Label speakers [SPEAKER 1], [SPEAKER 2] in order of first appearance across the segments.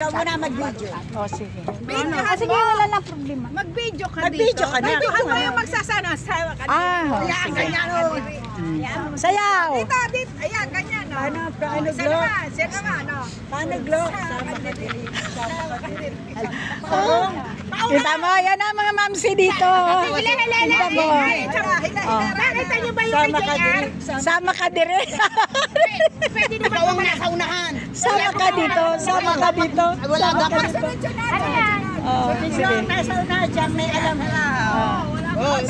[SPEAKER 1] Ikaw muna mag-video.
[SPEAKER 2] O, sige.
[SPEAKER 3] Sige, wala lang problema.
[SPEAKER 1] Mag-video ka dito. Mag-video ka na. Magsasana. Sawa ka dito. Ayan, ganyan o.
[SPEAKER 2] Sayaw!
[SPEAKER 1] Dito. Ayan, ganyan o. Paano glow? Sino naman o? Paano glow?
[SPEAKER 2] Kita mo, yan ang mga mamsi dito. Kita mo.
[SPEAKER 1] Nakita niyo ba yung KJR?
[SPEAKER 2] Sama ka dire.
[SPEAKER 1] Pwede naman ako nasa unahan.
[SPEAKER 2] Sama ka dito. Sama ka dito.
[SPEAKER 1] Wala ka pa.
[SPEAKER 2] Oh, sige.
[SPEAKER 1] Nasa unahan dyan, may alam.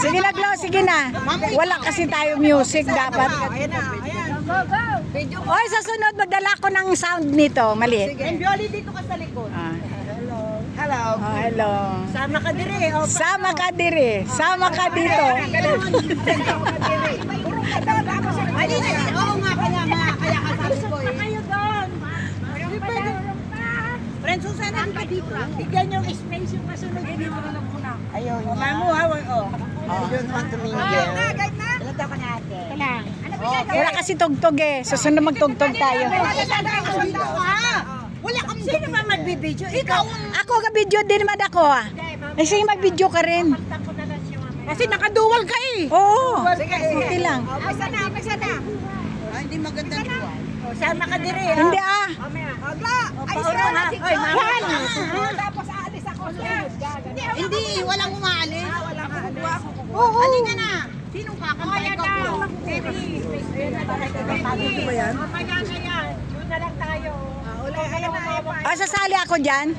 [SPEAKER 2] Sige na, Glo. Sige na. Wala kasi tayo music dapat.
[SPEAKER 1] Ayan na, ayan. Go, go. Video.
[SPEAKER 2] Oy, sa sunod, magdala ko ng sound nito. Maliit.
[SPEAKER 1] Sige. Bioli, dito ka sa likod. Hello.
[SPEAKER 2] Oh, hello.
[SPEAKER 1] Sama ka dire.
[SPEAKER 2] Sama ka dire. Sama ka dito.
[SPEAKER 1] Oo nga, kaya kasabi ko eh. Kayo doon. Friend, Susan, ano ka dito? Bigyan yung space yung kasunod. Ayun. Mamu, ha? I don't want to mingle. Ilan daw ka na ate?
[SPEAKER 2] Wala kasi tugtog eh. Susunod magtugtog tayo.
[SPEAKER 1] Wala kang sino ba magbibideo? Ikaw.
[SPEAKER 2] Ako ka-video din naman ako ah. Eh, sige, mag-video ka rin.
[SPEAKER 1] Kasi nakaduwal ka eh.
[SPEAKER 2] Oo.
[SPEAKER 1] Sige,
[SPEAKER 2] Okay lang.
[SPEAKER 1] Pagsa na. Hindi maganda nito. Sama ka dire.
[SPEAKER 2] Hindi ah.
[SPEAKER 1] Agla. Ay, sana si Juan. Tapos aalis ako. Hindi, walang umaalis. Walang aalis. Oo. Halika na. Sinong kakantay ka po? Baby. Baby. Ba yan? Mamaya na yan. Doon na lang tayo. Wala ka na.
[SPEAKER 2] Ah, sasali ako dyan.